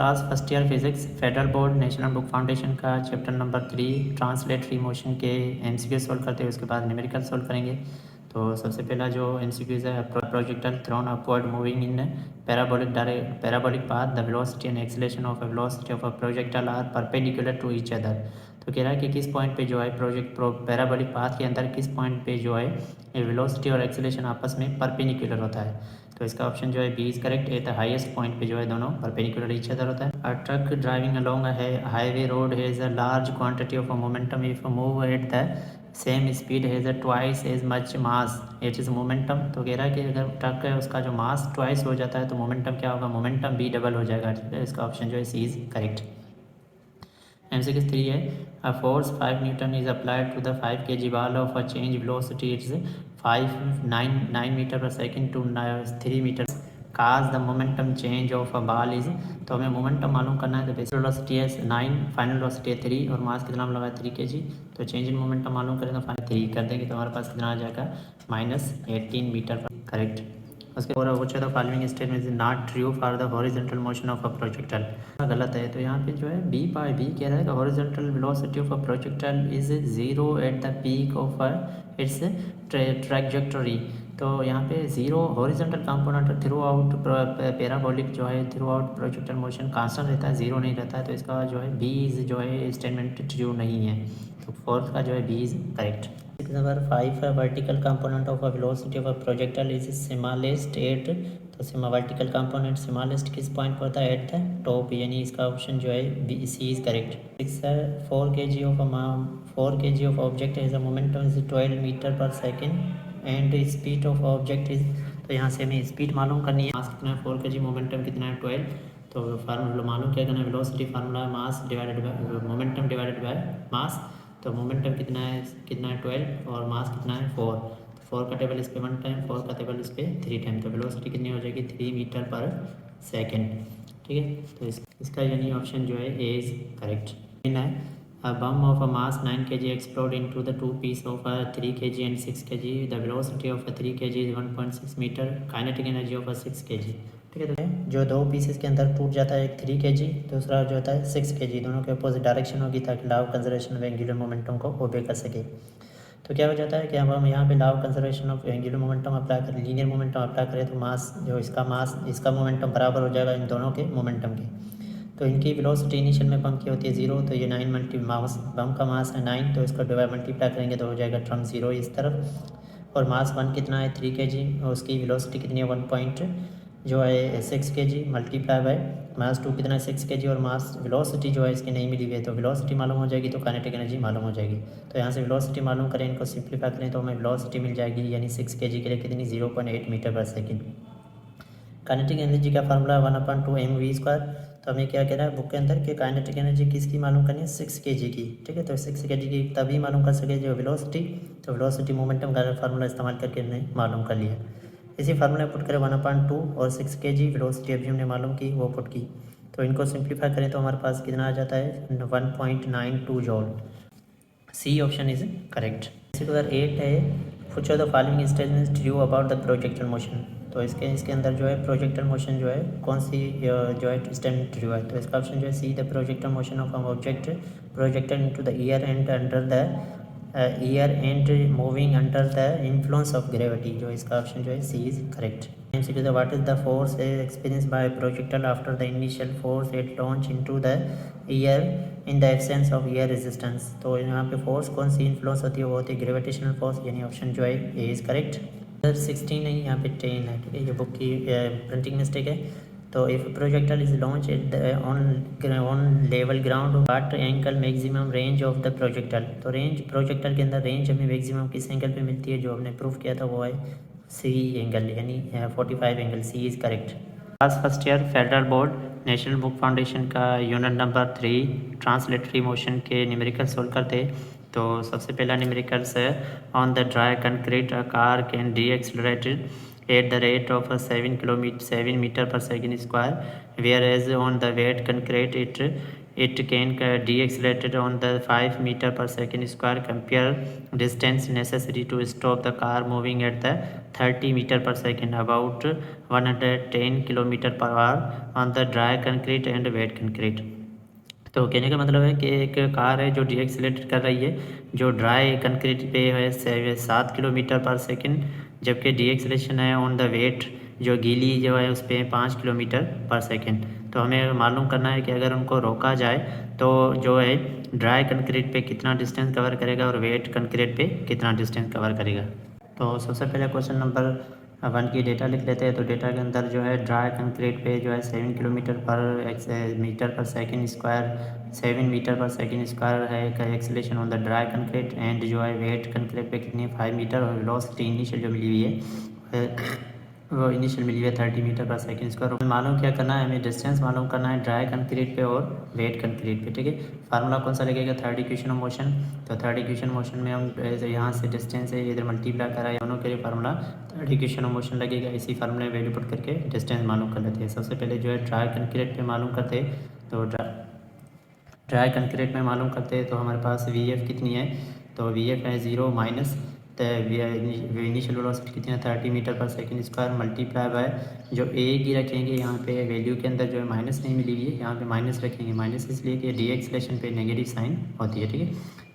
Class first year physics federal board national book foundation का chapter number 3 translatory motion के MCQ solve करते हैं, उसके बाद न्यूमेरिकल सॉल्व करेंगे। तो सबसे पहला जो एमसीक्यूज है, projectile thrown upward moving in parabolic path, the velocity and acceleration of velocity of a projectile are perpendicular to each other. तो कह रहा है कि किस पॉइंट पे जो है पैराबोलिक पाथ के अंदर किस पॉइंट पे जो है वेलोसिटी और एक्सेलरेशन आपस में परपेंडिकुलर होता है। तो इसका ऑप्शन जो है B is correct. At the highest point पे जो है दोनों परपेंडिकुलर ईच अदर होता है। A truck driving along a highway road has a large quantity of momentum if move at the same speed has a twice as much mass it is momentum. तो कह रहा है कि अगर truck है उसका जो मास ट्वाइस हो जाता है तो मोमेंटम क्या होगा, मोमेंटम भी डबल हो जाएगा। ठीक है, इसका ऑप्शन जो है सी इज करेक्ट। एमसीक्यू 3 है, a force 5 newton is applied to the 5 kg ball of a change velocity its 9 metre पर second to 3 metre cause the momentum change of a ball is. तो हमें momentum मालूम करना है। तो basic velocity है 9, final velocity है 3 और मास कितना लगा है 3 kg। तो चेंज इन मोमेंटम मालूम करें तो फाइनल 3 कर देंगे तो हमारे पास कितना आ जाएगा -18 मीटर पर। करेक्ट। उसके और which of the following statement is not true for the horizontal motion of a projectile. गलत है। तो यहाँ पे जो है बी कह रहा है कि horizontal velocity of a projectile is 0 at the peak of its trajectory. तो यहाँ पे 0 horizontal component through out parabolic जो है through out projectile motion constant रहता है, 0 नहीं रहता है। तो इसका जो है बी इज जो है स्टेटमेंट ट्रू नहीं है। तो फोर्थ का जो है B is correct. Number 5 vertical component of a velocity of a projectile is smallest at. तो वर्टिकल कंपोनेंट स्मॉलेस्ट किस पॉइंट पर होता है, एट द टॉप, यानी इसका ऑप्शन जो है बी सी इज करेक्ट। 6 है, 4 kg of object is a momentum is 12 metre पर second and speed of object is. तो यहाँ से हमें स्पीड मालूम करनी है। मास कितना है 4 kg, मोमेंटम कितना है 12। तो फार्मूला मालूम क्या करना है, velocity formula mass divided by momentum divided by mass. तो मोमेंटम कितना है 12 और मास कितना है 4। तो 4 का टेबल इस पे 1 टाइम, 4 का टेबल इस पे 3 टाइम। तो वेलोसिटी कितनी हो जाएगी 3 मीटर पर सेकेंड। ठीक है, तो इसका यानी ऑप्शन जो है ए इज करेक्ट। है a bomb of a mass 9 kg explode into the two pieces of a 3 kg and 6 kg. The velocity of a 3 kg is 1.6 meter. Kinetic energy of a 6 kg. ठीक है, तो जो दो pieces के अंदर टूट जाता है, एक 3 kg दूसरा जो होता है 6 kg, दोनों के अपोजिट डायरेक्शन होगी ताकि law of conservation of angular momentum को ओबे कर सके। तो क्या हो जाता है कि अब हम यहाँ पे law of conservation of angular momentum apply करें, लीनियर मोमेंटम अप्लाई करें तो मास इसका मोमेंटम बराबर हो जाएगा इन दोनों के मोमेंटम के। तो इनकी वेलोसिटी इनिशियल में बम की होती है 0, तो ये 9 मल्टी मास बम का मास है 9, तो इसको डिवाइड मल्टीप्लाई करेंगे तो हो जाएगा टर्म 0 इस तरफ। और मास 1 कितना है 3 kg और उसकी वेलोसिटी कितनी है 1 पॉइंट जो है 6 kg मल्टीप्लाई बाय मास 2 कितना है 6 kg और मास वेलोसिटी जो है इसकी नहीं मिली हुई है। तो वेलोसिटी मालूम हो जाएगी तो काइनेटिक एनर्जी मालूम हो जाएगी। तो यहाँ से वेलोसिटी मालूम करें, इनको सिंप्लीफाई करें तो हमें वेलोसिटी मिल जाएगी यानी 6 kg के लिए कितनी 0.8 मीटर पर सेकेंड। काइनेटिक एनर्जी का फार्मूला 1/2mv²। तो हमें क्या कह रहा है बुक के अंदर कि काइनेटिक एनर्जी किसकी मालूम करनी है 6 kg की। ठीक है, तो 6 kg की तभी मालूम कर सके जो वेलोसिटी, तो वेलोसिटी मोमेंटम का फार्मूला इस्तेमाल करके हमने मालूम कर लिया। इसी फार्मूला पुट करें 1/2 और 6 kg वेलोसिटी अभी हमने मालूम की वो पुट की। तो इनको सिंप्लीफाई करें तो हमारे पास कितना आ जाता है 1.92 joule. C option is correct. इसी प्रकार 8 है, which of the following statements true about the projectile motion. तो इसके अंदर जो है प्रोजेक्टाइल मोशन जो है कौन सी जो है स्टेटमेंट ट्रू है। तो इसका ऑप्शन जो है C, the projectile motion of an object projected into the air and under the air and moving under the influence of gravity. जो इसका ऑप्शन जो है C is correct. What is the force experience by projectile after the initial force at launch into the air in the absence of air resistance. तो यहाँ पे force कौन सी influence होती है, वो होती है ग्रेविटेशनल फोर्स, यानी ऑप्शन जो है ए इज करेक्ट। 16 नहीं, यहाँ पे 10 है। ठीक है, ये बुक की प्रिंटिंग मिस्टेक है। तो if projectile is launch eight on level ground what angle maximum range of the projectile. तो रेंज प्रोजेक्टाइल के अंदर रेंज हमें मैक्सिमम किस एंगल पे मिलती है, जो हमने प्रूफ किया था वो है सी एंगल, यानी 45 angle. C is correct. Class first year federal board national book foundation का यूनिट नंबर 3 ट्रांसलेटरी मोशन के न्यूमेरिकल सोल्व करते। तो सबसे पहला न्यूमेरिकल्स है, on the dry concrete a car can be accelerated at the rate of 7 meter per second square, whereas on the wet concrete it can deaccelerate on the 5 meter per second square. Compare distance necessary to stop the car moving at the 30 meter per second, about 110 kilometer per hour on the dry concrete and wet concrete. तो कहने का मतलब है कि एक car है जो डीएक्सीलेट कर रही है, जो ड्राई कंक्रीट पे है 7 किलोमीटर पर सेकंड, जबकि डीएक्सीलेशन है ऑन द वेट जो गीली जो है उस पर 5 किलोमीटर पर सेकंड। तो हमें मालूम करना है कि अगर उनको रोका जाए तो जो है ड्राई कंक्रीट पे कितना डिस्टेंस कवर करेगा और वेट कंक्रीट पे कितना डिस्टेंस कवर करेगा। तो सबसे पहले क्वेश्चन नंबर 1 की डेटा लिख लेते हैं। तो डेटा के अंदर जो है ड्राई कंक्रीट पे जो है 7 किलोमीटर पर मीटर पर सेकंड स्क्वायर 7 मीटर पर सेकंड स्क्वायर है का acceleration on the dry concrete, and जो है वेट कंक्रीट पे कितनी 5 मीटर और वेलोसिटी इनिशियल जो मिली हुई है वो इनिशियल मिली हुई है 30 मीटर पर सेकंड स्क्वायर। मालूम क्या करना है, हमें डिस्टेंस मालूम करना है ड्राई कंक्रीट पे और वेट कंक्रीट पे, ठीक है। फार्मूला कौन सा लगेगा, थर्ड इक्वेशन ऑफ मोशन। तो थर्ड इक्वेशन मोशन में हम यहाँ से डिस्टेंस है इधर मल्टीप्लाई करा है दोनों के लिए, formula third equation of motion लगेगा। इसी फार्मूले वैल्यू पुट करके डिस्टेंस मालूम कर लेते हैं। सबसे पहले जो है ड्राई कंक्रीट पे मालूम करते हैं। तो ड्राई कंक्रीट में मालूम करते हैं तो हमारे पास वी एफ कितनी है, तो वी एफ है 0 माइनस इनिशियल वेलोसिटी कितनी है 30 मीटर पर सेकंड स्क्वायर मल्टीप्लाई बाय जो ए की रखेंगे यहाँ पे वैल्यू के अंदर जो है माइनस नहीं मिली हुई है, यहाँ पे माइनस रखेंगे। माइनस इसलिए कि डीएक्सेलेरेशन पे नेगेटिव साइन होती है, ठीक है।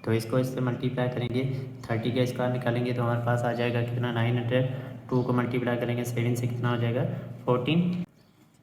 तो इसको इससे मल्टीप्लाई करेंगे, 30 का स्क्वायर निकालेंगे तो हमारे पास आ जाएगा कितना 900। 2 को मल्टीप्लाई करेंगे 7 से कितना हो जाएगा 14।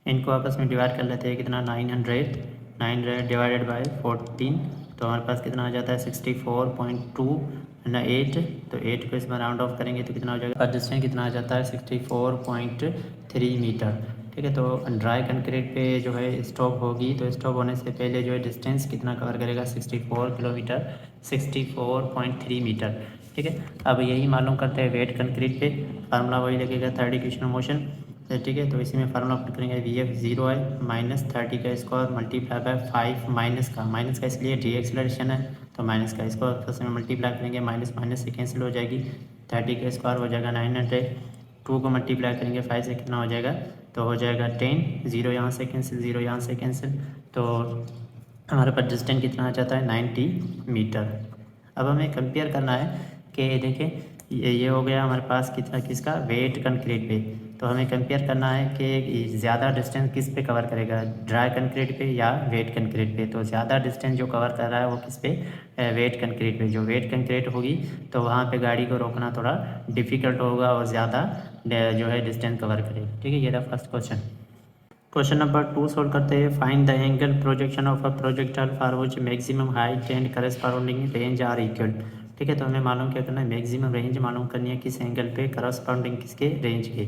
इनको आपस में डिवाइड कर लेते हैं, कितना 900 डिवाइडेड बाई 14, तो हमारे पास कितना आ जाता है 64.2 ना 8। तो 8 को इसमें राउंड ऑफ करेंगे तो कितना हो जाएगा, डिस्टेंस कितना आ जाता है 64.3 मीटर, ठीक है। तो ड्राई कंक्रीट पे जो है स्टॉप होगी, तो स्टॉप होने से पहले जो है डिस्टेंस कितना कवर करेगा 64 किलोमीटर 64.3 मीटर, ठीक है। अब यही मालूम करते हैं वेट कंक्रीट पे, फार्मूला वही लगेगा थर्ड इक्वेशन ऑफ मोशन, ठीक है। तो इसी में फार्मूला पुट करेंगे वी एफ 0 है माइनस 30 का स्क्वायर मल्टीप्लाई बाय 5 माइनस का इसलिए डी एक्सलेशन है तो माइनस का, इसको आपस में मल्टीप्लाई करेंगे माइनस माइनस से कैंसिल हो जाएगी, 30 का स्क्वायर हो जाएगा 900। 2 को मल्टीप्लाई करेंगे 5 से कितना हो जाएगा, तो हो जाएगा 10, 0 यहाँ से कैंसिल 0 यहाँ से कैंसिल, तो हमारे पास डिस्टेंस कितना आ जाता है 90 मीटर। अब हमें कंपेयर करना है कि देखिए ये हो गया हमारे पास कितना किसका वेट कंक्रीट पे, तो हमें कंपेयर करना है कि ज़्यादा डिस्टेंस किस पे कवर करेगा, ड्राई कंक्रीट पे या वेट कंक्रीट पे। तो ज़्यादा डिस्टेंस जो कवर कर रहा है वो किस पे, वेट कंक्रीट पे। जो वेट कंक्रीट होगी तो वहाँ पे गाड़ी को रोकना थोड़ा डिफ़िकल्ट होगा और ज़्यादा जो है डिस्टेंस कवर करेगा, ठीक है। ये रहा first question. Question number 2 solve करते हैं। Find the angle projection of a projectile for which maximum height and corresponding range are equal, ठीक है। तो हमें मालूम क्या करना है, मैक्सिमम रेंज मालूम करनी है किस एंगल पे, करस्पॉन्डिंग किसके रेंज के।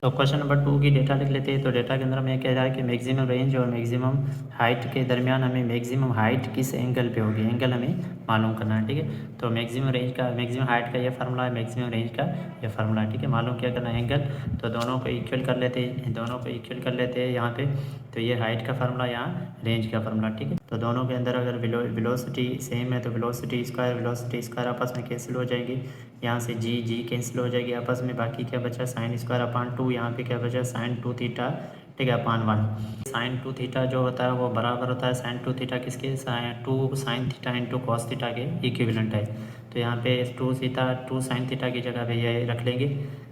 तो क्वेश्चन नंबर 2 की डेटा लिख लेते हैं। तो डेटा के अंदर हमें कह रहा है कि मैक्सिमम रेंज और मैक्सिमम हाइट के दरमियान हमें मैक्सिमम हाइट किस एंगल पे होगी, एंगल हमें मालूम करना है, ठीक है। तो मैक्सिमम रेंज का मैक्सिमम हाइट का ये फार्मूला है, मैक्सिमम रेंज का ये फार्मूला है, ठीक है। मालूम क्या करना है एंगल, तो दोनों को इक्वल कर लेते हैं, दोनों को इक्वल कर लेते हैं यहाँ पे। तो ये हाइट का फार्मूला, यहाँ रेंज का फार्मूला, ठीक है। तो दोनों के अंदर अगर वेलोसिटी सेम है तो वेलोसिटी स्क्वायर आपस में कैंसिल हो जाएंगी, यहाँ से जी कैंसिल हो जाएगी आपस में, बाकी क्या बचा साइन स्क्वायर अपान 2, यहाँ पे क्या बचा साइन 2 थीटा, ठीक है, अपान 1। साइन 2 थीटा जो होता है वो बराबर होता है साइन 2 थीटा किसके, 2 sine theta into cos theta के इक्विवेलेंट है। तो यहाँ पे 2 साइन थीटा की जगह पे ये रख लेंगे,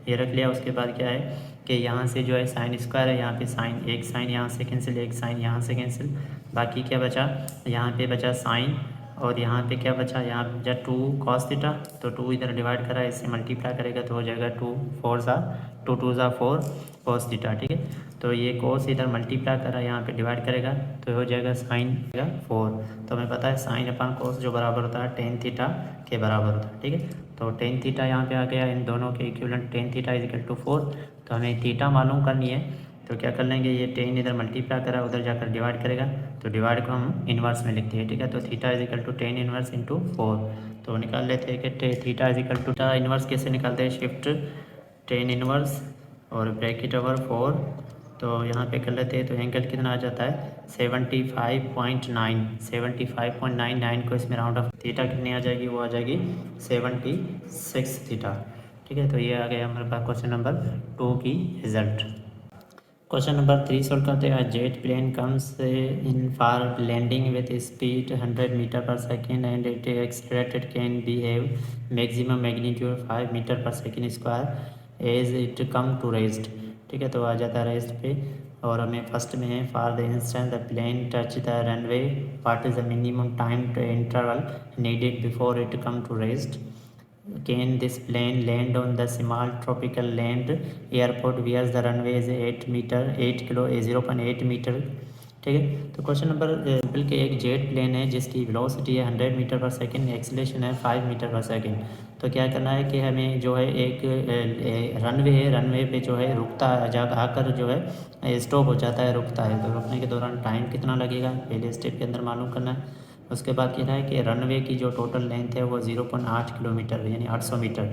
ये रख लिया। उसके बाद क्या है कि यहाँ से जो है साइन स्क्वायर है, यहाँ पे साइन, एक साइन यहाँ से कैंसिल, एक साइन यहाँ से कैंसिल, बाकी क्या बचा, यहाँ पे बचा साइन, और यहाँ पे क्या बचा, यहाँ पे बचा 2 कॉस थीटा, तो 2 इधर डिवाइड करा है, इससे मल्टीप्लाई करेगा तो हो जाएगा 2 2 ज़ा 4 कॉस थीटा, ठीक है। तो ये कॉस इधर मल्टीप्लाई करा, यहाँ पे डिवाइड करेगा तो हो जाएगा साइन 4। तो हमें पता है साइन अपान कॉस जो बराबर होता है टेन थीटा के बराबर होता है, ठीक है। तो टेन थीटा यहाँ पे आ गया, इन दोनों के equivalent tan theta is equal to 4। तो हमें थीटा मालूम करनी है, तो क्या कर लेंगे, ये टेन इधर मल्टीप्लाई करा उधर जाकर डिवाइड करेगा, तो डिवाइड को हम इन्वर्स में लिखते हैं, ठीक है। तो theta is equal to tan inverse into 4। तो निकाल लेते हैं कि theta is equal to inverse कैसे निकालते हैं, शिफ्ट टेन इन्वर्स और ब्रैकेट ओवर 4। तो यहाँ पे कर लेते हैं, तो एंगल कितना आ जाता है 75.9 को इसमें राउंड ऑफ, थीटा कितनी आ जाएगी, वो आ जाएगी 76 थीटा, ठीक है, तो ये आ गया हमारे पास क्वेश्चन नंबर 2 की रिजल्ट। क्वेश्चन नंबर 3 सॉल्व करते हैं। Jet plane comes in for landing with speed 100 metre पर second and it accelerated can be have maximum magnitude 5 metre पर second square as it come to rest. ठीक है, तो आ जाता है रेस्ट पे और हमें फर्स्ट में है for the instant the plane touch the runway what is the minimum time to interval needed before it come to rest. Can this plane land on the small tropical land airport where the runway is 0.8 metre. ठीक है, तो question number simple के एक jet plane है जिसकी velocity है 100 metre पर second, acceleration है 5 मीटर पर सेकंड। तो क्या करना है कि हमें जो है एक रनवे है, रनवे पे जो है रुकता आकर जो है स्टॉप हो जाता है, रुकता है। तो रुकने के दौरान टाइम कितना लगेगा पहले स्टेप के अंदर मालूम करना है। उसके बाद कह रहा है कि रनवे की जो टोटल लेंथ है वो 0.8 किलोमीटर यानी 800 मीटर।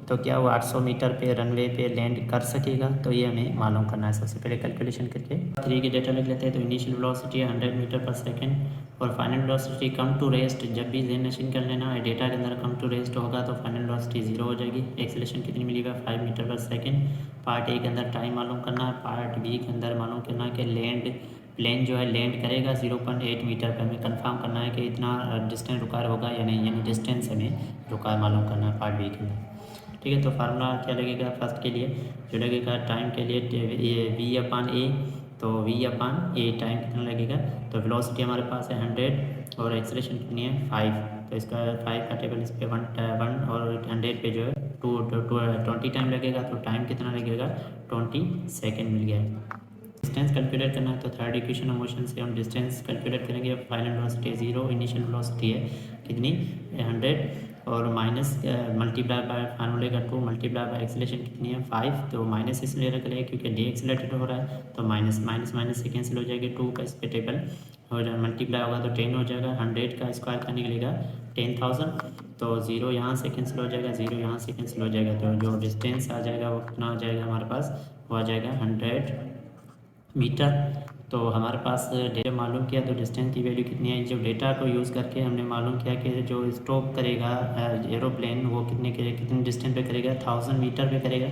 तो क्या वो 800 मीटर पे रनवे पे लैंड कर सकेगा, तो ये हमें मालूम करना है। सबसे पहले कैलकुलेशन करके 3 की डेटा लिख लेते हैं। तो इनिशियल वेलोसिटी है 100 मीटर पर सेकंड और final velocity come to rest. जब भी जेनरेशन कर लेना है डेटा के अंदर कम टू रेस्ट होगा तो फाइनल वेलोसिटी 0 हो जाएगी। एक्सेलरेशन कितनी मिलेगा 5 मीटर पर सेकंड। पार्ट ए के अंदर टाइम मालूम करना है, पार्ट बी के अंदर मालूम करना है कि लैंड प्लेन जो है लैंड करेगा 0.8 मीटर पर। हमें कंफर्म करना है कि इतना डिस्टेंस रिक्वायर होगा या नहीं, यानी डिस्टेंस हमें रिक्वायर मालूम करना है पार्ट बी के अंदर। ठीक है, तो फार्मूला क्या लगेगा फर्स्ट के लिए जो लगेगा टाइम के लिए V/A। तो V/A टाइम कितना लगेगा, तो वेलोसिटी हमारे पास है 100 और एक्सेलरेशन कितनी है 5। तो इसका 5 का टेबल इस पर 1 और 100 पे जो है 20 टाइम लगेगा। तो टाइम कितना लगेगा 20 सेकेंड मिल गया। डिस्टेंस कैलकुलेट करना है तो थर्ड इक्वेशन ऑफ मोशन से हम डिस्टेंस कैलकुलेट करेंगे। फाइनल वेलोसिटी 0, इनिशियल वेलोसिटी है कितनी 100 और माइनस मल्टीप्लाई बाय फार्मूले का 2 मल्टीप्लाई बाय एक्सेलरेशन कितनी है 5। तो माइनस इसलिए रख रहे हैं क्योंकि डी एक्सेलरेटेड हो रहा है तो माइनस माइनस माइनस से कैंसिल हो जाएगी। 2 का इस पे टेबल और मल्टीप्लाई होगा तो 10 हो जाएगा। 100 का स्क्वायर का निकलेगा 10,000। तो 0 यहाँ से कैंसिल हो जाएगा, 0 यहाँ से कैंसिल हो जाएगा। तो जो डिस्टेंस आ जाएगा वो कितना आ जाएगा हमारे पास, वो आ जाएगा 100 मीटर। तो हमारे पास डेटा मालूम किया तो डिस्टेंस की वैल्यू कितनी है। जब डेटा को यूज़ करके हमने मालूम किया कि जो स्टॉप करेगा एरोप्लेन वो कितने डिस्टेंस पे करेगा 1000 मीटर पे करेगा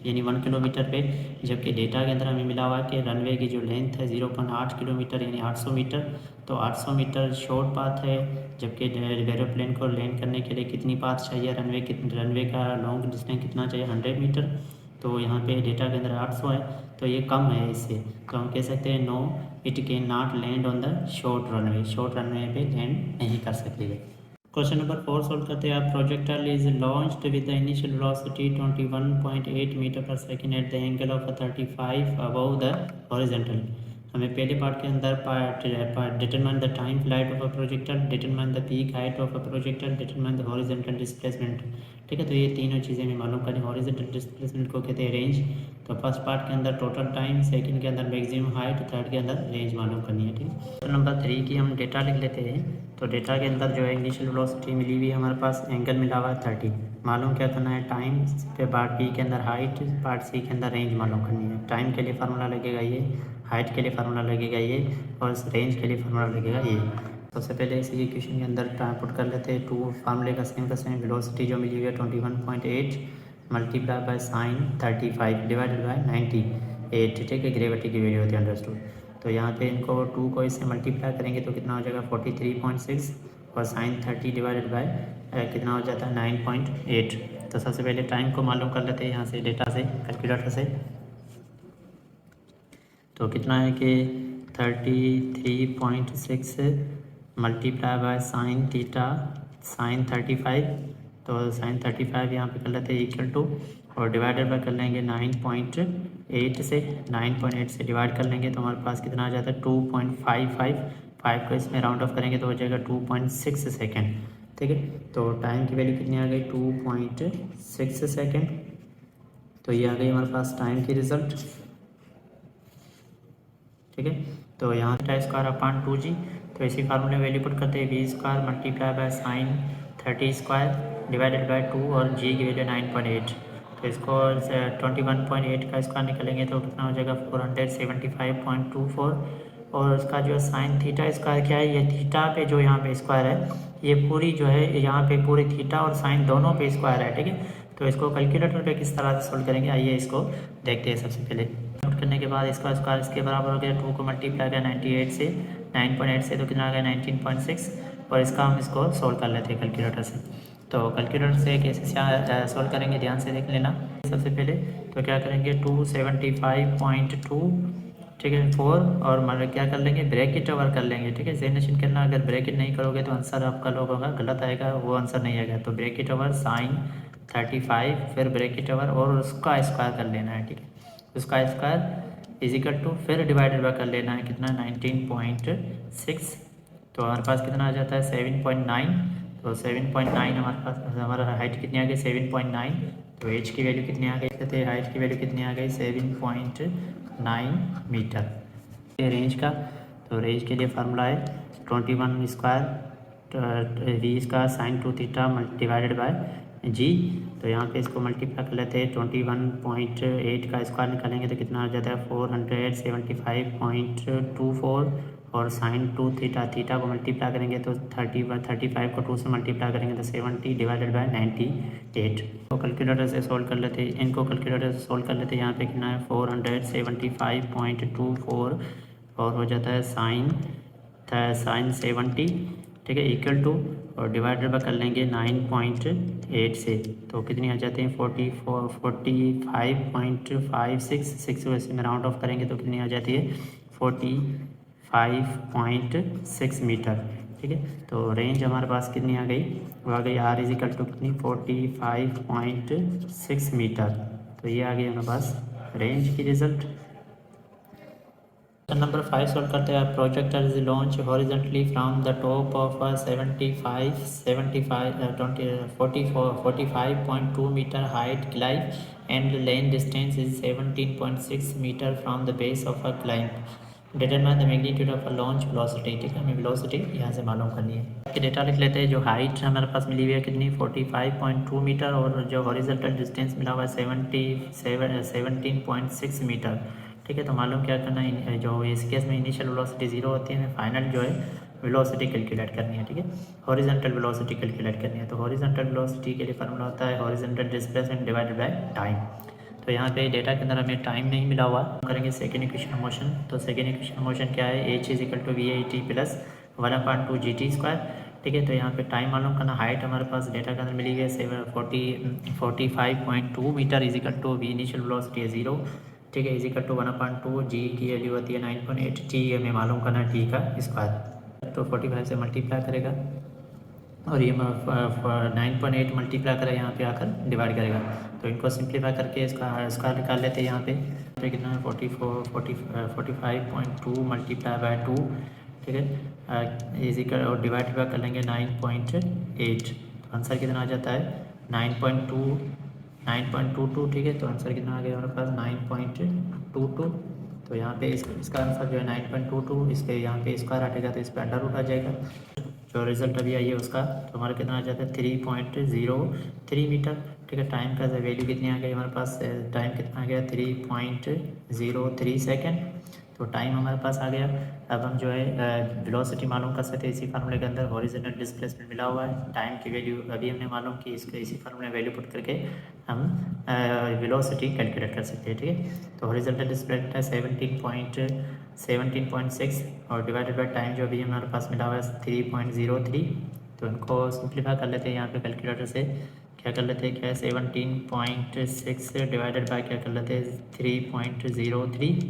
यानी 1 किलोमीटर पे। जबकि डेटा के अंदर हमें मिला हुआ है कि रनवे की जो लेंथ है 0.8 किलोमीटर यानी 800 मीटर। तो 800 मीटर शॉर्ट पाथ है, जबकि एरोप्लेन को लैंड करने के लिए कितनी पाथ चाहिए, रनवे का लॉन्ग डिस्टेंस कितना चाहिए 100 मीटर। तो यहाँ पे डेटा के अंदर 800 है तो ये कम है इससे। तो हम कह सकते हैं no it can not land on the short runway, short runway पे लैंड नहीं कर सकती है। क्वेश्चन नंबर 4 सॉल्व करते हैं। Projectile is launched with the initial velocity 21.8 metre पर second at the angle of 35 above the horizontal. हमें पहले पार्ट के अंदर determine the time flight of a projectile, determine the peak height of a projectile, determine the horizontal displacement. ठीक है, तो ये तीनों चीज़ें हमें मालूम करनी। हॉरिजॉन्टल डिस्प्लेसमेंट को कहते हैं रेंज। तो फर्स्ट पार्ट के अंदर टोटल टाइम, सेकंड के अंदर मैक्सिमम हाइट, थर्ड के अंदर रेंज मालूम करनी है। ठीक है, तो नंबर 3 की हम डेटा लिख लेते हैं। तो डेटा के अंदर जो है इनिशियल वेलोसिटी मिली हुई है हमारे पास, एंगल मिला हुआ है 30। मालूम क्या करना है टाइम पे, पार्ट बी के अंदर हाइट, पार्ट सी के अंदर रेंज मालूम करनी है। टाइम के लिए फार्मूला लगेगा ये, हाइट के लिए फार्मूला लगेगा ये और रेंज के लिए फार्मूला लगेगा ये। सबसे पहले इसी इक्वेशन के अंदर पुट कर लेते हैं। 2 फार्मूले का सेम वेलोसिटी जो मिली हुई है 21.8 multiply by sine 35 divided by 98। ठीक है, ग्रेविटी की वैल्यू होती है अंडरस्टूड। तो यहाँ पे इनको 2 को इससे मल्टीप्लाई करेंगे तो कितना हो जाएगा 43.6 और साइन 30 डिवाइडेड बाय कितना हो जाता है 9.8। तो सबसे पहले टाइम को मालूम कर लेते हैं यहाँ से डेटा से, कैलकुलेटर से। तो कितना है कि 33.6 multiply by sine theta sine 35। तो साइन 35 यहाँ पे कर लेते हैं इक्वल टू और डिवाइडेड बाय कर लेंगे 9.8 से, 9.8 से डिवाइड कर लेंगे तो हमारे पास कितना आ जाता है 2.55। 5 को इसमें राउंड ऑफ करेंगे तो हो जाएगा 2.6 सेकेंड। ठीक है, तो टाइम की वैल्यू कितनी आ गई 2.6 सेकेंड। तो ये आ गई हमारे पास टाइम की रिजल्ट। ठीक है, तो यहाँ पे स्क्वायर अपॉन 2g। तो इसी फार्मूले में वैल्यू पुट करते हैं v square multiply by sine 30 square divided by 2 और g की वैल्यू 9.8। तो इसको 21.8 का स्क्वायर निकलेंगे तो कितना हो जाएगा 475.24। और उसका जो साइन थीटा स्क्वायर क्या है, ये थीटा पे जो यहाँ पे स्क्वायर है ये पूरी जो है यहाँ पे पूरी थीटा और साइन दोनों पे स्क्वायर है। ठीक है, तो इसको कैलकुलेटर पे किस तरह से सोल्व करेंगे, आइए इसको देखते हैं। सबसे पहले नोट करने के बाद इसका स्क्वायर इसके बराबर हो गया 2 को मल्टीप्लाई किया 98 से 9.8 से तो कितना आ गया 19.6, और इसका हम इसको सोल्व कर लेते हैं कैलकुलेटर से। तो कैलकुलेटर से कैसे सोल्व करेंगे ध्यान से देख लेना। सबसे पहले तो क्या करेंगे 275.2, ठीक है 4, और मतलब क्या कर लेंगे ब्रैकेट ओवर कर लेंगे, ठीक है। जेनरेशन करना, अगर ब्रैकेट नहीं करोगे तो आंसर आपका लोग होगा गलत आएगा, वो आंसर नहीं आएगा। तो ब्रैकेट ओवर साइन 35, फिर ब्रैकेट ओवर और उसका स्क्वायर कर लेना है, ठीक है। उसका स्क्वायर इजिकल टू फिर डिवाइडेड बाय कर लेना है कितना 19.6, तो हमारे पास कितना आ जाता है 7.9। तो 7.9 हमारे पास, हमारा हाइट कितनी आ गई 7.9, तो एच की वैल्यू कितनी आ गई, कहते हैं हाइट की वैल्यू कितनी आ गई 7.9 मीटर। ये रेंज का, तो रेंज के लिए फार्मूला है 21 square V square sine 2 theta divided by G. तो यहाँ पे इसको मल्टीप्लाई कर लेते हैं 21.8 का स्क्वायर निकालेंगे तो कितना आ जाता है 475.24, और साइन 2 थीटा, थीटा को मल्टीप्लाई करेंगे तो 35 को 2 से मल्टीप्लाई करेंगे तो 70 डिवाइडेड बाय 98। तो कैलकुलेटर से सोल्व कर लेते हैं, इनको कैलकुलेटर से सोल्व कर लेते हैं। यहाँ पे कितना है 475.24, और हो जाता है साइन 70, ठीक है, इक्वल टू, और डिवाइडेड बाय कर लेंगे 9.8 से, तो कितनी आ जाती है 45.56, वैसे में राउंड ऑफ करेंगे तो कितनी आ जाती है 45.6 मीटर, ठीक है। तो रेंज हमारे पास कितनी आ गई, वो आ गई आर इजिकल टू कितनी 45.6 मीटर। तो ये आ गई हमारे पास रेंज की रिजल्ट। नंबर 5 सॉल्व करते हैं। Projector is launch horizontally from the top of 45.2 metre height climb and lane distance is 17.6 metre from the base of a climb. Determine the magnitude of a launch velocity, ठीक है, हमें velocity यहाँ से मालूम करनी है। कि डेटा लिख लेते हैं। जो हाइट हमारे पास मिली हुई है कितनी 45.2 मीटर, और जो हॉरिजॉन्टल डिस्टेंस मिला हुआ है 17.6 मीटर, ठीक है। तो मालूम क्या करना है, जो इस केस में इनिशियल वेलोसिटी 0 होती है, फाइनल जो है वेलोसिटी कैलकुलेट करनी है, ठीक है। हॉरिजॉन्टल वेलोसिटी कैलकुलेट करनी है, तो हॉरिजॉन्टल वेलोसिटी के लिए फार्मूला होता है horizontal displacement divided by time. तो यहाँ पे डेटा के अंदर हमें टाइम नहीं मिला हुआ, करेंगे सेकेंड इक्वेशन मोशन। तो सेकेंड इक्वेशन मोशन क्या है, h is equal to v i t plus 1/2 g t square, ठीक है। तो यहाँ पे टाइम मालूम करना, हाइट हमारे पास डेटा के अंदर मिली है 45.2 metre is equal to v initial velocity है 0, ठीक है, इज इक्वल टू 1/2 जी की वैल्यू होती है 9.8, टी हमें मालूम करना टी का स्क्वायर। तो 45 से मल्टीप्लाई करेगा और ये 9.8 मल्टीप्लाई करेगा यहाँ पे आकर डिवाइड करेगा, तो इनको सिंप्लीफाई करके इसका स्क्वायर निकाल लेते हैं। यहाँ पे कितना है 45.2 मल्टीप्लाई बाय 2, ठीक है, इज इक्वल, और डिवाइड कर लेंगे 9.8, तो आंसर कितना आ जाता है 9.22, ठीक है। तो आंसर कितना आ गया हमारे पास 9.22। तो यहाँ पे इसका आंसर जो है 9.22, इसके यहाँ पे स्क्वायर हटेगा तो इस पर अंडर रूट आ जाएगा। जो रिजल्ट अभी आई है उसका, तो हमारा कितना आ जाता है 3.03 मीटर, ठीक है। टाइम का वैल्यू कितनी आ गई हमारे पास, टाइम कितना आ गया 3.03 सेकेंड, तो टाइम हमारे पास आ गया। अब हम जो है वेलोसिटी मालूम कर सकते हैं इसी फार्मूले के अंदर, हॉरिजॉन्टल डिस्प्लेसमेंट मिला हुआ है, टाइम की वैल्यू अभी हमने मालूम की, इसके इसी फार्मूले में वैल्यू पुट करके हम वेलोसिटी कैलकुलेट कर सकते हैं, ठीक है। तो हॉरिजॉन्टल डिस्प्लेसमेंट है 17.6 और डिवाइडेड बाय टाइम जो अभी हमारे पास मिला हुआ है 3.03, तो इनको सिंप्लीफाई कर लेते हैं यहाँ पे कैलकुलेटर से। क्या कर लेते हैं, क्या है 17.6 डिवाइडेड बाय क्या कर लेते हैं 3.03,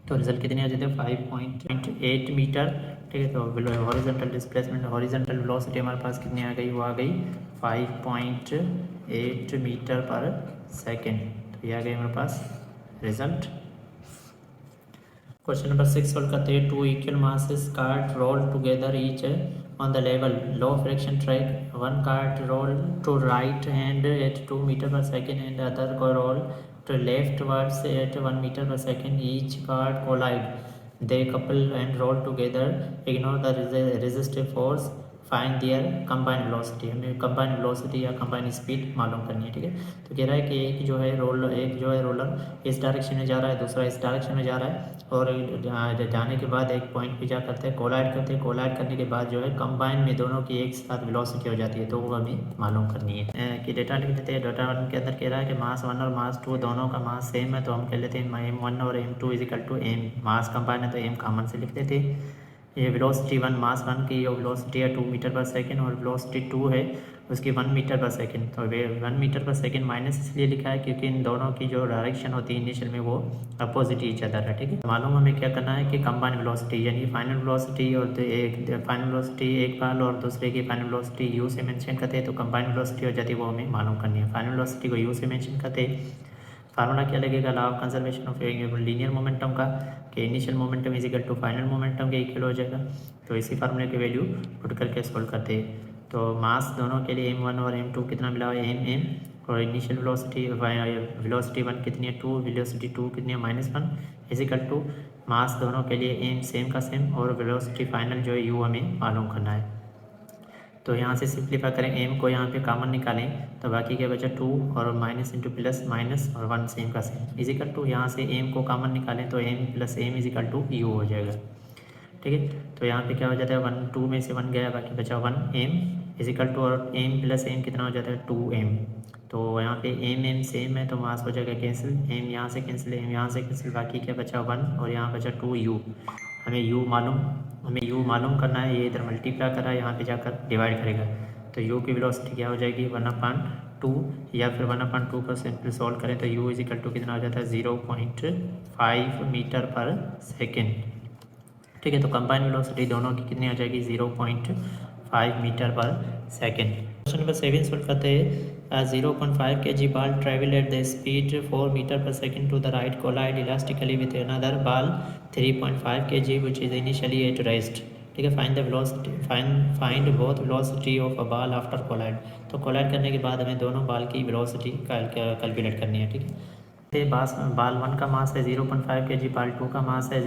तो रिजल्ट कितनी आ जाती है 5.8 मीटर, ठीक है। तो हॉरिजॉन्टल डिस्प्लेसमेंट, हॉरिजॉन्टल वेलोसिटी हमारे पास कितनी आ गई, वो आ गई 5.8 मीटर पर सेकेंड। तो ये आ गई हमारे पास रिजल्ट। क्वेश्चन नंबर 6 सोल्व करते हैं। 2 equal masses cart roll together each on the level low friction track. One cart roll to right hand at 2 meter per second and other roll to leftwards at 1 meter per second. Each cart collide. They couple and roll together. Ignore the resistive force find their combine velocity, हमें combine velocity या combine speed मालूम करनी है, ठीक है। तो कह रहा है कि एक जो है रोलर इस डायरेक्शन में जा रहा है, दूसरा इस डायरेक्शन में जा रहा है, और जाने के बाद एक पॉइंट पे क्या करते हैं, कोलाइड करते हैं। कोलाइड करने के बाद जो है कंबाइन में दोनों की एक साथ वेलोसिटी हो जाती है, तो वो हमें मालूम करनी है। कि डेटा लिख लेते हैं। डेटा वन के अंदर कह रहा है कि मास 1 और मास 2 दोनों का मास सेम है, तो हम कह लेते हैं m1 और m2 is equal to m, mass combine है तो m कॉमन से लिख लेते हैं। ये वेलोसिटी 1 मास 1 की जो वेलोसिटी है 2 मीटर पर सेकंड, और वेलोसिटी 2 है उसकी 1 मीटर पर सेकंड। तो 1 मीटर पर सेकंड माइनस इसलिए लिखा है क्योंकि इन दोनों की जो डायरेक्शन होती है इनिशियल में वो अपोजिट ईच अदर है, ठीक है। मालूम हमें क्या करना है कि कंबाइन वेलोसिटी यानी फाइनल वेलोसिटी, और एक फाइनल वेलोसिटी एक बाल और दूसरे की फाइनल वेलोसिटी यू से मेंशन करते हैं, तो कंबाइन वेलोसिटी हो जाती है वो हमें मालूम करनी है। फाइनल वेलोसिटी को यू से मेंशन करते हैं। फार्मूला क्या लगेगा, law of conservation of linear momentum का, कि initial momentum is equal to final momentum के इक्वल हो जाएगा। तो इसी फार्मूले की वैल्यू पुट करके सोल्व करते हैं। तो मास दोनों के लिए m1 और m2 कितना मिला हुआ है, m, और इनिशियल वेलोसिटी 1 कितनी है 2, वेलोसिटी 2 कितनी है -1 इज इक्वल टू मास दोनों के लिए m सेम का सेम, और वेलोसिटी फाइनल जो है u हमें मालूम करना है। तो यहाँ से सिंप्लीफाई करें, m को यहाँ पे कॉमन निकालें तो बाकी के बचा 2 और माइनस इंटू प्लस माइनस और 1 सेम का सेम इज इक्वल टू, यहाँ से m को कॉमन निकालें तो m plus m is equal to u हो जाएगा, ठीक है। तो यहाँ पे क्या हो जाता है 1 2 में से 1 गया, बाकी बचा 1m इज इक्वल टू, और m प्लस m कितना हो जाता है 2m। तो यहाँ पे m सेम है तो मास हो जाएगा कैंसिल, m यहाँ से कैंसिल, m यहाँ से कैंसिल, बाकी क्या बचा 1 और यहाँ बचा 2u। हमें u मालूम करना है, ये इधर मल्टीप्लाई कर रहा है, यहाँ पे जाकर डिवाइड करेगा। तो u की वेलोसिटी क्या हो जाएगी 1/2, या फिर 1/2 को सिंपल सॉल्व करें तो u इज इक्वल टू कितना हो जाता है 0.5 मीटर पर सेकेंड, ठीक है। तो कंबाइन वेलोसिटी दोनों की कितनी आ जाएगी 0.5 मीटर पर सेकेंड। क्वेश्चन नंबर 7 सोल्व करते हैं। 0.5 kg ball travel at the speed 4 meter per second to the right, collide elastically with another ball 3.5 kg which is initially at rest, ठीक है। Find the velocity, find both velocity of a ball after collide. तो collide करने के बाद हमें दोनों ball की velocity calculate करनी है, ठीक है। बाल 1 का मास है 0.5 kg, बाल 2 का मास है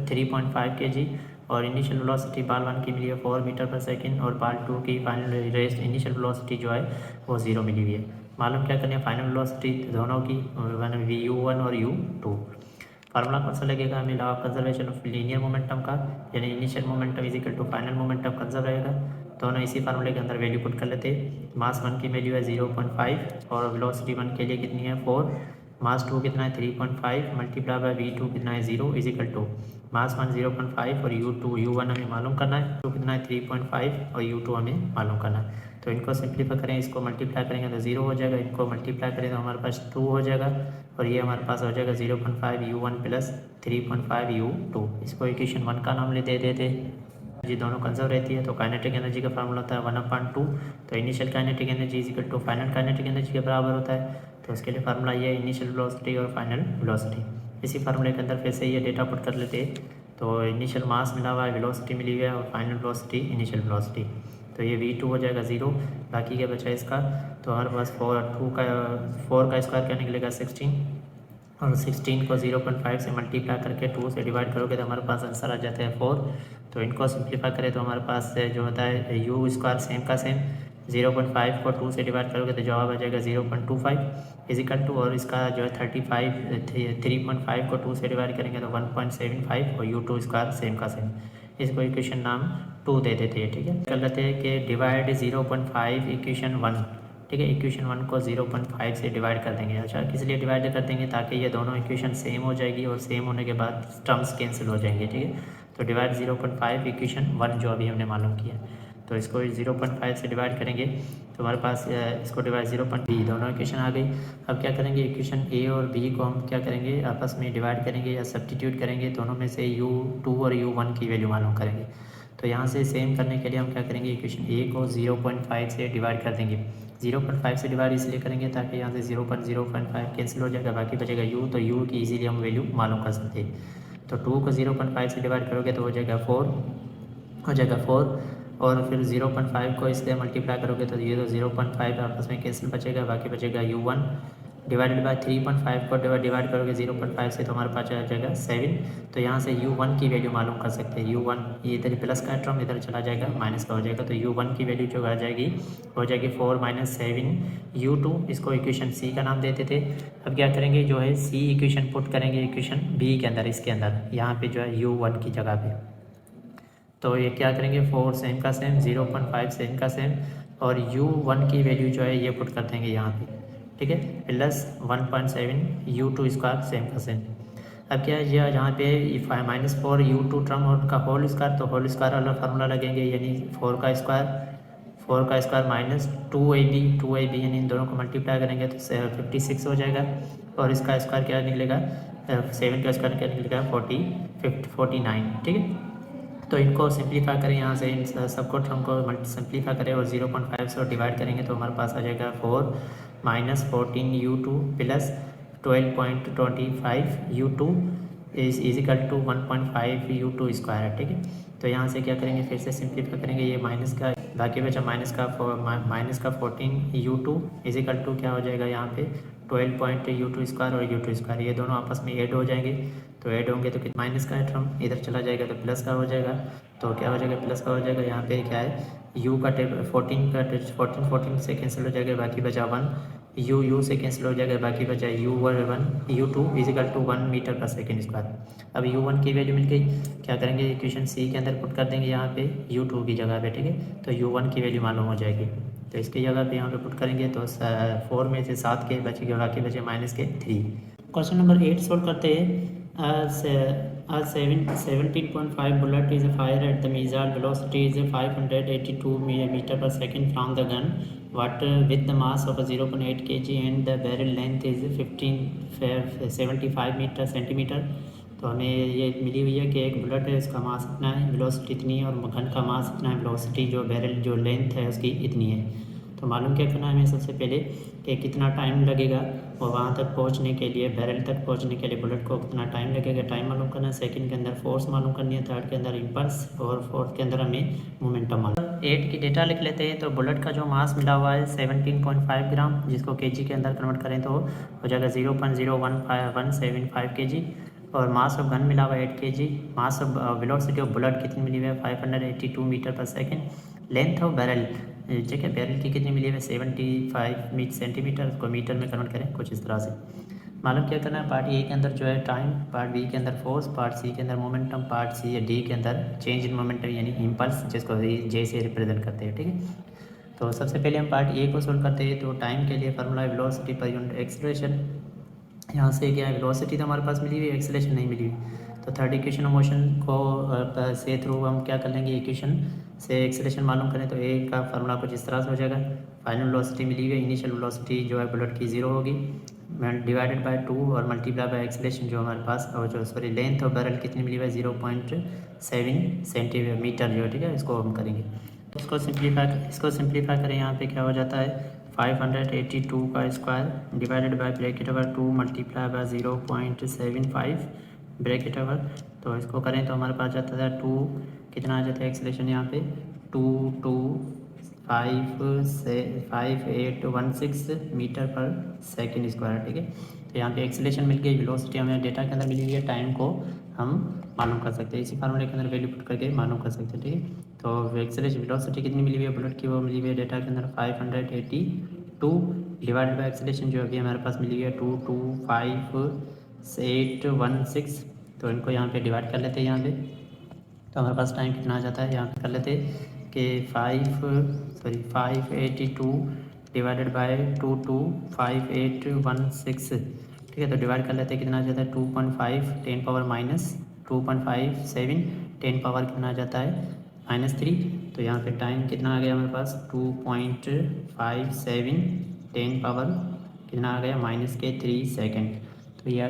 3.5 kg, और इनिशियल वेलोसिटी बाल 1 की मिली है 4 मीटर पर सेकंड, और बाल 2 की फाइनल रेस्ट इनिशियल वेलोसिटी जो है वो 0 मिली हुई है। मालूम क्या करनी है फाइनल वेलोसिटी दोनों की u1 और u2। फार्मूला कौन सा लगेगा हमें, law of conservation of linear momentum का, यानी initial momentum is equal to final momentum conserve रहेगा। दोनों इसी फार्मूले के अंदर वैल्यू पुट कर लेते हैं। मास 1 की वैल्यू है 0.5 और वेलोसिटी 1 के लिए कितनी है 4, मास 2 कितना है 3.5 मल्टीप्लाई बाय v2 कितना है 0 इज इक्वल टू मास 1 0.5 और u1 हमें मालूम करना है, तो कितना है 3.5 और u2 हमें मालूम करना है। तो इनको सिंप्लीफाई करें, इसको मल्टीप्लाई करेंगे तो 0 हो जाएगा, इनको मल्टीप्लाई करें तो हमारे पास 2 हो जाएगा, और ये हमारे पास हो जाएगा 0.5 u1 प्लस 3.5 u2। इसको इक्वेशन 1 का नाम ले दे देते। एनर्जी दोनों कंजर्व रहती है, तो काइनेटिक एनर्जी का फार्मूला होता है 1/2। तो initial kinetic energy is equal to final kinetic energy के बराबर होता है। तो उसके लिए फार्मूला ये है इनिशियल वेलोसिटी और फाइनल वेलोसिटी। इसी फार्मूले के अंदर फिर से ये डेटा पुट कर लेते हैं। तो इनिशियल मास मिला हुआ है, वेलोसिटी मिली हुई है, और फाइनल वेलोसिटी इनिशियल वेलोसिटी। तो ये v2 हो जाएगा 0, बाकी क्या बचा इसका, तो हमारे पास 4 का स्क्वायर क्या निकलेगा 16, और 16 को 0.5 से मल्टीप्लाई करके 2 से डिवाइड करोगे तो हमारे पास आंसर आ जाता है 4। तो इनको सिंप्लीफाई करें तो हमारे पास जो होता है u स्क्वायर सेम का सेम, 0.5 को 2 से डिवाइड करोगे तो जवाब आ जाएगा 0.25 इजिकल टू, और इसका जो है 3.5 को 2 से डिवाइड करेंगे तो 1.75, और u2 स्क्वायर सेम का सेम। इसको इक्वेशन नाम 2 दे देते हैं, ठीक है। कर लेते हैं कि डिवाइड 0.5 इक्वेशन 1, ठीक है। इक्वेशन 1 को 0.5 से डिवाइड कर देंगे। अच्छा, किस लिए डिवाइड कर देंगे, ताकि ये दोनों इक्वेशन सेम हो जाएगी, और सेम होने के बाद टर्म्स कैंसिल हो जाएंगे, ठीक है। तो डिवाइड 0.5 इक्वेशन 1 जो अभी हमने मालूम किया, तो इसको 0.5 से डिवाइड करेंगे तो हमारे पास इसको डिवाइड 0.b, दोनों इक्वेशन आ गई। अब क्या करेंगे, इक्वेशन a और b को हम क्या करेंगे आपस में डिवाइड करेंगे या सब्स्टिट्यूट करेंगे, दोनों में से u2 और u1 की वैल्यू मालूम करेंगे। तो यहाँ से सेम करने के लिए हम क्या करेंगे, इक्वेशन a को 0.5 से डिवाइड कर देंगे। 0.5 से डिवाइड इसलिए करेंगे ताकि यहाँ से 0.05 कैंसिल हो जाएगा, बाकी बचेगा u, तो u की इजीली हम वैल्यू मालूम कर सकते हैं। तो 2 को 0.5 से डिवाइड करोगे तो हो जाएगा 4, और फिर 0.5 को इसलिए मल्टीप्लाई करोगे तो ये तो 0.5 आपस में कैंसिल बचेगा, बाकी बचेगा u1 डिवाइडेड बाय 3.5 को डिवाइड करोगे 0.5 से तो हमारे पास आ जाएगा 7। तो यहाँ से u1 की वैल्यू मालूम कर सकते हैं। u1 ये इधर प्लस का टर्म इधर चला जाएगा, माइनस का हो जाएगा, तो u1 की वैल्यू जो आ जाएगी हो जाएगी 4 - 7 u2। इसको इक्वेशन सी का नाम देते थे। अब क्या करेंगे, जो है सी इक्वेशन पुट करेंगे इक्वेशन बी के अंदर, इसके अंदर यहाँ पे जो है u1 की जगह पे। तो ये क्या करेंगे, 4 सेम का सेम, 0.5 सेम का सेम, और u1 की वैल्यू जो है ये पुट कर देंगे यहाँ पे, ठीक है, प्लस 1.7 u2 स्क्वायर सेम का सेम। अब क्या है, ये यहाँ पे -4 u2 टर्म और उनका होल स्क्वायर, तो होल स्क्वायर वाला फार्मूला लगेंगे, यानी 4 का स्क्वायर माइनस 2ab यानी इन दोनों को मल्टीप्लाई करेंगे तो 56 हो जाएगा, और इसका स्क्वायर क्या निकलेगा, 7 का स्क्वायर क्या निकलेगा, 49, ठीक है। तो इनको सिंप्लीफाई करें, यहाँ से इन सबको टर्म को सिंप्लीफाई करें और 0.5 से डिवाइड करेंगे तो हमारे पास आ जाएगा 4 - 14 u2 plus 12.25 u2 is equal to 1.5 u2 square, ठीक है। तो यहाँ से क्या करेंगे, फिर से सिंप्लीफाई करेंगे, ये माइनस का बाकी बचा माइनस का 14 u2 इज इक्वल टू क्या हो जाएगा यहाँ पे 12 u2 स्क्वायर और u2 स्क्वायर, ये दोनों आपस में ऐड हो जाएंगे। तो ऐड होंगे तो कितना माइनस का टर्म इधर चला जाएगा तो प्लस का हो जाएगा। तो क्या हो जाएगा, प्लस का हो जाएगा। यहाँ पे क्या है, u का 14 से कैंसिल हो जाएगा, बाकी बचा 1, u से कैंसिल हो जाएगा, बाकी बचा u2 is equal to 1 metre पर सेकेंड स्क्वायर। अब u1 की वैल्यू मिल गई, क्या करेंगे, इक्वेशन सी के अंदर पुट कर देंगे यहाँ पे u2 की जगह पे, ठीक है। तो u1 की वैल्यू मालूम हो जाएगी, तो इसकी जगह पे यहाँ पे पुट करेंगे तो 4 में से 7 के बचेगा, बाकी बचे -3। क्वेश्चन नंबर 8 सोल्व करते हैं। A 17.5 bullet is fired at the missile velocity is 582 meter per second from the gun, with the mass of 0.8 kg and the barrel length is 75 centimeter। तो हमें ये मिली हुई है कि एक बुलेट है, उसका मास इतना है, वेलोसिटी इतनी है, और गन का मास इतना है, वेलोसिटी जो बैरल जो लेंथ है उसकी इतनी है। तो मालूम क्या करना है हमें सबसे पहले कि कितना टाइम लगेगा और वहाँ तक पहुँचने के लिए, बैरल तक पहुँचने के लिए बुलेट को कितना टाइम लगेगा, टाइम मालूम करना है। सेकंड के अंदर फोर्स मालूम करनी है, थर्ड के अंदर इम्पल्स, और फोर्थ के अंदर हमें मोमेंटम मालूम। 8 की डेटा लिख लेते हैं। तो बुलेट का जो मास मिला हुआ है 17.5 ग्राम, जिसको केजी के अंदर कन्वर्ट करें तो हो जाएगा 0.01575 kg, और मास ऑफ गन मिला हुआ है 8 kg। Mass of velocity of bullet कितनी मिली हुई है 582 मीटर पर सेकेंड। लेंथ ऑफ बैरल, ठीक है, बैरल की कितनी मिली है 75 सेंटीमीटर, उसको मीटर में कन्वर्ट करें कुछ इस तरह से। मालूम क्या करना है, पार्ट ए के अंदर जो है टाइम, पार्ट बी के अंदर फोर्स, पार्ट सी के अंदर मोमेंटम, पार्ट सी या डी के अंदर चेंज इन मोमेंटम यानी इम्पल्स, जिसको जे से रिप्रेजेंट करते हैं, ठीक है। तो सबसे पहले हम पार्ट ए को सोल्व करते हैं। तो टाइम के लिए फार्मूला है वेलोसिटी पर यूनिट एक्सीलरेशन। यहाँ से क्या है, वेलोसिटी तो हमारे पास मिली हुई है, एक्सीलरेशन नहीं मिली हुई। तो थर्ड इक्वेशन ऑफ मोशन को से थ्रू हम क्या कर लेंगे, इक्वेशन से एक्सीलरेशन मालूम करें तो ए का फार्मूला कुछ इस तरह से हो जाएगा। फाइनल वेलोसिटी मिली हुई है, इनिशियल वेलोसिटी जो है बुलेट की 0 होगी, डिवाइडेड बाय 2 और मल्टीप्लाई बाय एक्सीलरेशन जो हमारे पास, और जो सॉरी लेंथ ऑफ बैरल कितनी मिली हुई है 0.7 सेंटीमीटर जो है, ठीक है, इसको हम करेंगे। इसको सिंप्लीफाई करें, यहाँ पे क्या हो जाता है 582 का square divided by bracket over 2 multiply by 0.75 bracket over. तो इसको करें तो हमारे पास जाता है 2, कितना आ जाता है एक्सीलरेशन यहाँ पे 5816 मीटर पर सेकेंड स्क्वायर, ठीक है। तो यहाँ पे एक्सीलरेशन मिल गई, वेलोसिटी हमें डेटा के अंदर मिली हुई है, टाइम को हम मालूम कर सकते हैं, इसी फार्मूले के अंदर वैल्यू पुट करके मालूम कर सकते हैं, ठीक है। तो एक्सीलरेशन वेलोसिटी कितनी मिली हुई है बुलेट की, वो मिली हुई है डेटा के अंदर 582 डिवाइडेड बाय एक्सीलरेशन जो अभी हमारे पास मिली हुई है 225,816। तो इनको यहाँ पे डिवाइड कर लेते हैं यहाँ पे, तो हमारे पास टाइम कितना आ जाता है, यहाँ पे कर लेते कि 582 डिवाइडेड बाय 225,816, ठीक है। तो डिवाइड कर लेते हैं, कितना आ जाता है 2.5 10 पावर -2.57 10 पावर कितना आ जाता है -3। तो यहाँ पे टाइम कितना आ गया हमारे पास 2.57 10 पावर कितना आ गया -3 सेकेंड। तो यह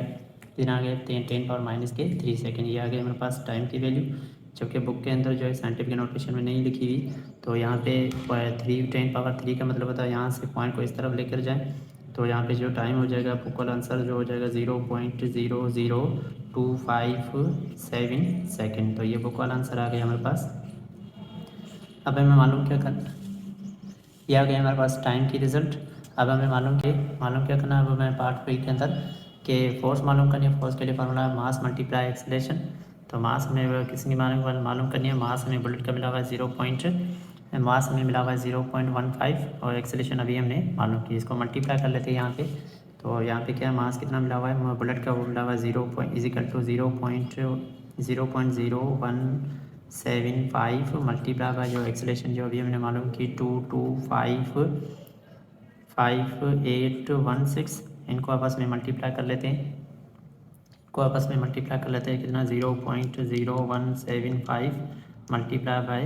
कितना आ गया 10 पावर -3 सेकेंड, ये आ गया हमारे पास टाइम की वैल्यू, जबकि बुक के अंदर जो है साइंटिफिक नोटेशन में नहीं लिखी हुई। तो यहाँ पे 10 पावर 3 का मतलब होता है यहाँ से पॉइंट को इस तरफ लेकर जाएं, तो यहाँ पे जो टाइम हो जाएगा बुक वाला आंसर जो हो जाएगा 0.00257 सेकेंड। तो ये बुक वाला आंसर आ गया हमारे पास। अब हमें मालूम क्या करना, ये आ गया हमारे पास टाइम की रिज़ल्ट। अब हमें मालूम क्या करना है। अब हमें पार्ट बी के अंदर कि फोर्स मालूम करनी है। फोर्स के लिए फार्मूला है मास मल्टीप्लाई एक्सेलरेशन। तो मास हमें किसकी मालूम करनी है। मास हमें बुलेट का मिला हुआ है मास हमें मिला हुआ है 0.15 और एक्सेलरेशन अभी हमने मालूम की। इसको मल्टीप्लाई कर लेते हैं यहाँ पे। तो यहाँ पे क्या है, मास कितना मिला हुआ है बुलेट का, वो मिला हुआ है 0.0.0175 मल्टीप्लाई बाय जो एक्सेलरेशन जो अभी हमने मालूम की 2255816। इनको आपस में मल्टीप्लाई कर लेते हैं। कितना 0.0175 मल्टीप्लाई बाय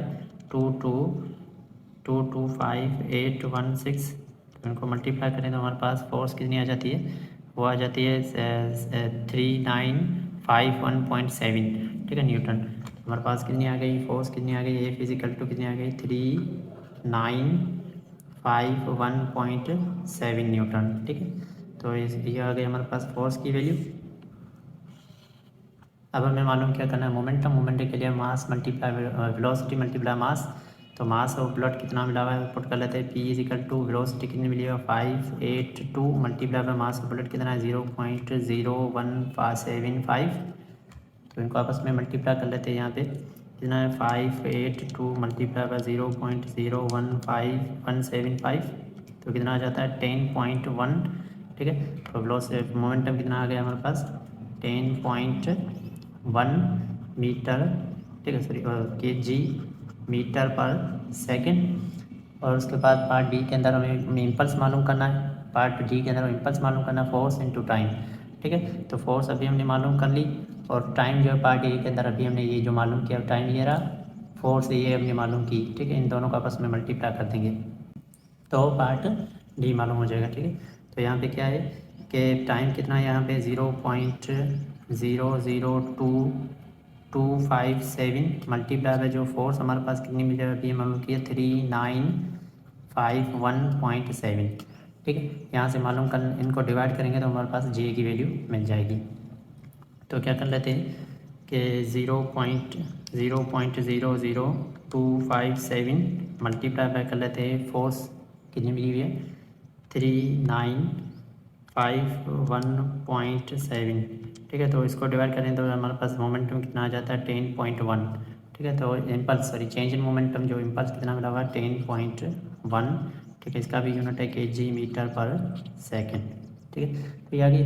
2255816। तो इनको मल्टीप्लाई करें तो हमारे पास फोर्स कितनी आ जाती है, वो आ जाती है 3951.7, ठीक है, न्यूटन। हमारे पास कितनी आ गई, फोर्स कितनी आ गई, ए फिजिकल टू कितनी आ गई 3951.7 न्यूटन, ठीक है। तो ये आ गई हमारे पास फोर्स की वैल्यू। अब हमें मालूम क्या करना है, मोमेंटम के लिए मास मल्टीप्लाई वेलोसिटी मल्टीप्लाई मास। तो मास और बुलेट कितना मिला हुआ है पुट कर लेते हैं। P is equal to velocity कितनी मिली है 582 मल्टीप्लाई बाय मास और बुलेट कितना है 0.0175। तो इनको आपस में मल्टीप्लाई कर लेते हैं। यहाँ पे कितना है 582 मल्टीप्लाई बाय 0.015175, तो कितना आ जाता है 10.1, ठीक है। तो वेलोसिटी मोमेंटम कितना आ गया हमारे पास 10.1 मीटर, ठीक है, सॉरी kg मीटर पर सेकंड। और उसके बाद पार्ट डी के अंदर हमें इम्पल्स मालूम करना है। पार्ट डी के अंदर इम्पल्स मालूम करना है, फोर्स इनटू टाइम, ठीक है। तो फोर्स अभी हमने मालूम कर ली और टाइम जो है पार्ट ए के अंदर अभी हमने ये जो मालूम किया टाइम ये रहा, फोर्स ये हमने मालूम की, ठीक है। इन दोनों का आपस में मल्टीप्लाई कर देंगे तो पार्ट डी मालूम हो जाएगा, ठीक है। तो यहाँ पे क्या है कि टाइम कितना है यहाँ पे 0.002257 मल्टीप्लाई बाय जो फोर्स हमारे पास कितनी मिल जाएगी, अभी मालूम किया 3951.7, ठीक है। यहाँ से मालूम कर इनको डिवाइड करेंगे तो हमारे पास जे की वैल्यू मिल जाएगी। तो क्या कर लेते हैं कि 0.000257 मल्टीप्लाई बाय कर लेते हैं फोर्स कितनी मिली हुई है 3951.7, ठीक है। तो इसको डिवाइड करें तो हमारे पास मोमेंटम कितना आ जाता है 10.1, ठीक है। तो impulse sorry change in momentum जो इम्पल्स कितना मिला हुआ है 10.1, ठीक है। इसका भी यूनिट है kg मीटर पर सेकेंड, ठीक है। तो ये आगे